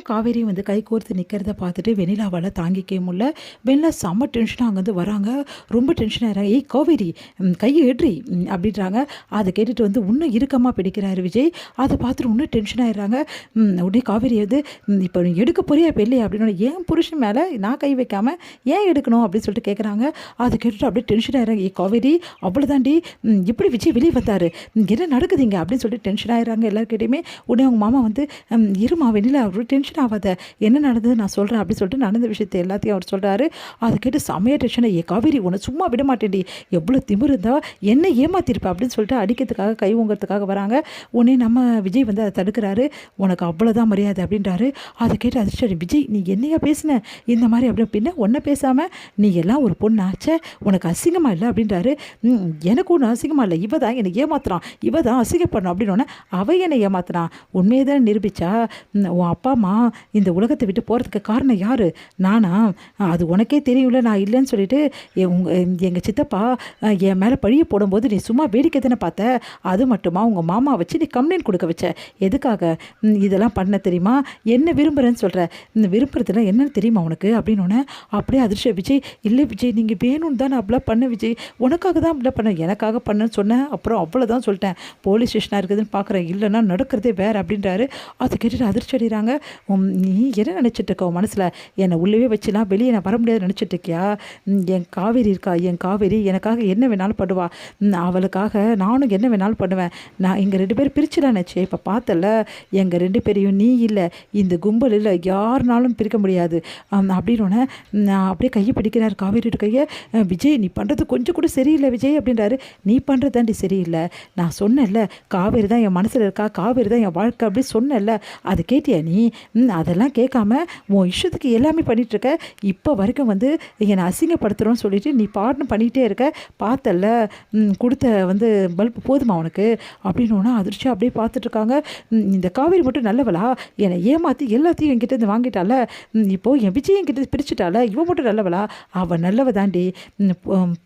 காவேரி வந்து கைகோர்த்து நிற்கிறத பார்த்துட்டு வெண்ணிலாவால் தாங்கிக்க முடியல. வெண்ணிலா செம்ம டென்ஷனாக அங்கேருந்து வராங்க. ரொம்ப டென்ஷன் ஆகிறாங்க. ஏய் காவேரி, கையை எடுறி அப்படின்றாங்க. அதை கேட்டுட்டு வந்து இன்னும் இறுக்கமாக பிடிக்கிறாரு விஜய். அதை பார்த்துட்டு இன்னும் டென்ஷன் ஆயிடுறாங்க. உடனே காவேரி வந்து இப்போ நீ எடுக்க போறியா இப்போ இல்லையா அப்படின்னு, ஏன் புருஷன் மேலே நான் கை வைக்காம ஏன் எடுக்கணும் அப்படின்னு சொல்லிட்டு கேட்குறாங்க. அதை கேட்டுட்டு அப்படியே டென்ஷன் ஆயிடுறாங்க. ஏய் காவேரி, அவ்வளோதாண்டி, எப்படி விஜய் வெளியே வந்தார், என்ன நடக்குதுங்க அப்படின்னு சொல்லிட்டு டென்ஷன் ஆயிடுறாங்க எல்லாருக்கிட்டையுமே. உடனே அவங்க மாமா வந்து இருமா வெண்ணிலா, அவ்வளோ டென்ஷன் ஆகாத, என்ன நடந்தது நான் சொல்கிறேன் அப்படின்னு சொல்லிட்டு நடந்த விஷயத்தை எல்லாத்தையும் அவர் சொல்கிறாரு. அதை கேட்டு செம்மையாக டென்ஷனை, ஏ காவேரி உன்னை சும்மா விட மாட்டேன்டி, எவ்வளோ திமிரு இருந்தா என்ன ஏமாத்திருப்பா அப்படின்னு சொல்லிட்டு அடிக்கிறதுக்காக கை ஓங்கிறதுக்காக வராங்க. உடனே நம்ம விஜய் வந்து அதை தடுக்கிறாரு. உனக்கு அவ்வளோதான் மரியாதை அப்படின்றாரு. அதை கேட்டு அதிர்ஷ்டம், விஜய் நீ என்னையா பேசின இந்த மாதிரி அப்படி பின்ன ஒன்றை பேசாமல் நீ எல்லாம் ஒரு பொண்ணாச்சே, உனக்கு அசிங்கமாக இல்லை அப்படின்றாரு. எனக்கு ஒன்றும் அசிங்கமாக இல்லை, இவ தான் என்னை ஏமாத்துறான், இவ தான் அசிங்கப்படணும் அப்படின்னோடனே அவ என்னை ஏமாத்துறான், உண்மையை தான் நிரூபிச்சா, உன் அப்பா அம்மா இந்த உலகத்தை விட்டு போகிறதுக்கு காரணம் யார், நானா, அது உனக்கே தெரியும்ல நான் இல்லைன்னு சொல்லிட்டு எங்கள் சித்தப்பா என் மேலே பழிய போடும்போது நீ சும்மா வேடிக்கை தானே பார்த்த, அது மட்டுமா உங்கள் மாமா வச்சு நீ கம்ப்ளைண்ட் கொடுக்க வச்ச, எதுக்காக இதெல்லாம் பண்ண தெரியுமா, என்ன விரும்புகிறேன்னு சொல்கிற, இந்த விரும்புறதுல என்னன்னு தெரியுமா உனக்கு அப்படின்னோடனே அப்படியே அதிர்ஷ்டம், விஜய் இல்லை விஜய் நீங்கள் வேணும்னு தான் நான் அப்படிலாம் பண்ண விஜய், உனக்காக தான் அப்படிலாம் பண்ண, எனக்காக பண்ணேன்னு சொன்னேன், அப்புறம் அவ்வளோதான் சொல்லிட்டேன், போலீஸ் ஸ்டேஷனாக இருக்குதுன்னு பார்க்குறேன், இல்லைன்னா நடக்கிறதே வேறு அப்படின்றாரு. அதை கேட்டுட்டு அதிர்ச்சி அடைகிறாங்க. நீ என்ன நினச்சிட்டு இருக்க மனசில், என்னை உள்ளவே வச்சுலாம் வெளியே நான் வர முடியாது நினச்சிட்டு இருக்கியா, என் காவேரி இருக்கா, என் காவேரி எனக்காக என்ன வேணாலும் பண்ணுவா, அவளுக்காக நானும் என்ன வேணாலும் பண்ணுவேன், நான் எங்கள் 2 பேரும் பிரிச்சுலாம் நினச்சேன், இப்போ பார்த்தல எங்கள் 2 பேரையும் நீ இல்லை இந்த கும்பலில் யாருனாலும் பிரிக்க முடியாது அப்படின்னோடனே நான் அப்படியே கையை பிடிக்கிறார் காவேரியோட கையை. விஜய் நீ பண்ணுறது கொஞ்சம் கூட சரியில்லை விஜய் அப்படின்றாரு. நீ பண்ணுறது தாண்டி சரியில்லை, நான் சொன்னேன்ல காவேரி தான் என் மனசில் இருக்கா, காவேரி தான் என் வாழ்க்கை அப்படி சொன்னேன்ல, அது கேட்டியா நீ, அதெல்லாம் கேட்காம உன் இஷ்டத்துக்கு எல்லாமே பண்ணிகிட்ருக்க, இப்போ வரைக்கும் வந்து என்னை அசிங்கப்படுத்துகிறோன்னு சொல்லிட்டு நீ பாட்டுன்னு பண்ணிகிட்டே இருக்க, பார்த்தல கொடுத்த வந்து பல்பு போதுமா உனக்கு அப்படின்னா அதிர்ச்சியாக அப்படியே பார்த்துட்ருக்காங்க. இந்த காவேரி மட்டும் நல்லவளா, என்னை ஏமாற்றி எல்லாத்தையும் என்கிட்ட இருந்து வாங்கிட்டால, இப்போது என் விஜய் என்கிட்ட பிரிச்சுட்டால, இவன் மட்டும் நல்லவளா, அவள் நல்லவ தாண்டி,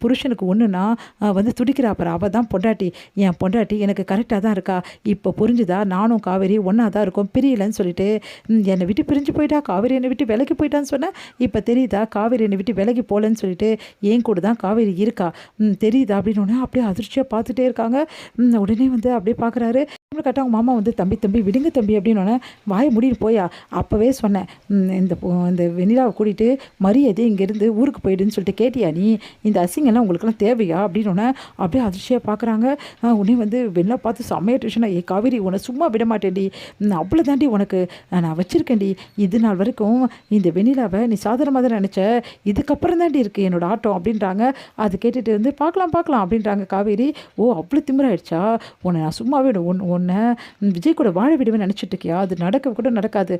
புருஷனுக்கு ஒன்றுனா வந்து துடிக்கிறா அப்புறம், அவள் தான் பொண்டாட்டி, என் பொண்டாட்டி எனக்கு கரெக்டாக தான் இருக்கா, இப்போ புரிஞ்சுதா, நானும் காவேரி ஒன்றா தான் இருக்கோம், பிரியலைன்னு சொல்லிட்டு என்னை விட்டு பிரிஞ்சு போயிட்டா, காவேரி என்னை விட்டு விலகி போயிட்டான்னு சொன்னேன், இப்போ தெரியுதா காவேரி என்னை விட்டு விலகி போகலன்னு சொல்லிட்டு ஏன் கூட தான் காவேரி இருக்கா, தெரியுதா அப்படின்னு அப்படியே அதிர்ச்சியாக பார்த்துட்டே இருக்காங்க. உடனே வந்து அப்படியே பார்க்குறாரு. கரெக்டாக அவங்க மாமா வந்து தம்பி தம்பி விடுங்க தம்பி அப்படின்னு வாயை முடின்னு போயா, அப்போவே சொன்னேன் இந்த வெண்ணிலாவை கூட்டிகிட்டு மரியாதை இங்கேருந்து ஊருக்கு போயிடுன்னு சொல்லிட்டு கேட்டியா நீ, இந்த அசிங்கெல்லாம் உங்களுக்கெல்லாம் தேவையா அப்படின்னு அப்படியே அதிர்ச்சியாக பார்க்குறாங்க. உடனே வந்து வெண்ணிலா பார்த்து செம்மையா டென்ஷனா, ஏ காவேரி உன்னை சும்மா விட மாட்டேன்டி, அவ்வளோ தாண்டி உனக்கு நான் வச்சுருக்கேன்டி, இது நாள் வரைக்கும் இந்த வெண்ணிலாவை நீ சாதாரணமாக தான் நினச்ச, இதுக்கப்புறம் தாண்டி இருக்குது என்னோட ஆட்டம் அப்படின்றாங்க. அது கேட்டுட்டு வந்து பார்க்கலாம் பார்க்கலாம் அப்படின்றாங்க காவேரி. ஓ அவ்வளோ திமிராயிடுச்சா, உன்னை நான் சும்மாவே உன்னை விஜய் கூட வாழ விடுவேன் நினச்சிட்டு இருக்கியா, அது நடக்க கூட நடக்காது,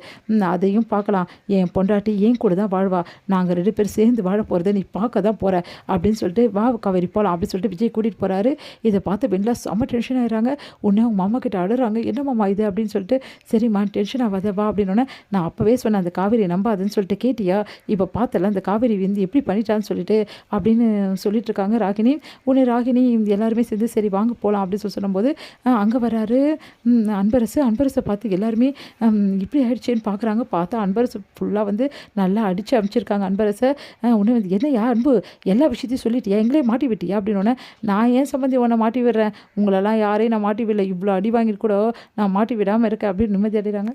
அதையும் பார்க்கலாம், என் பொண்டாட்டி ஏன் கூட தான் வாழ்வா, நாங்கள் 2 பேர் சேர்ந்து வாழ போகிறத நீ பார்க்க தான் போகிற அப்படின்னு சொல்லிட்டு வா காவேரி போகலாம் அப்படின்னு சொல்லிட்டு விஜய் கூட்டிகிட்டு போகிறாரு. இதை பார்த்து வெண்ணிலா செம்ம டென்ஷன் ஆயிடுறாங்க. உடனே அவங்க மாமா கிட்ட அழுறாங்க, என்ன மாமா இது அப்படின்னு சொல்லிட்டு, சரிம்மா டென்ஷன் ஆகாத வா அப்படின்னோடனே, நான் அப்போவே சொன்னேன் அந்த காவேரியை நம்பாதுன்னு சொல்லிட்டு கேட்டியா, இப்போ பார்த்தல அந்த காவேரி வந்து எப்படி பண்ணிட்டான்னு சொல்லிட்டு அப்படின்னு சொல்லிட்டு இருக்காங்க ராகினி. உடனே ராகினி எல்லாருமே சேர்ந்து சரி வாங்க போகலாம் அப்படின்னு சொல்லும்போது அங்கே வராரு அன்பரசை பார்த்து எல்லாருமே இப்படி ஆயிடுச்சேன்னு பார்க்குறாங்க. பார்த்தா அன்பரசு ஃபுல்லாக வந்து நல்லா அடித்து அமைச்சிருக்காங்க அன்பரசை. உடனே வந்து என்னையா அன்பு எல்லா விஷயத்தையும் சொல்லிட்டியா, எங்களே மாட்டி விட்டியா அப்படின்னோடனே, நான் ஏன் சம்பந்தி உன்னை மாட்டி விடுறேன், உங்களெல்லாம் யாரையும் நான் மாட்டி விடல, இவ்வளோ அடி வாங்கிட்டு கூட நான் மாட்டி விடாமல் இருக்கேன் அப்படின்னு நிம்மதி அடைகிறாங்க.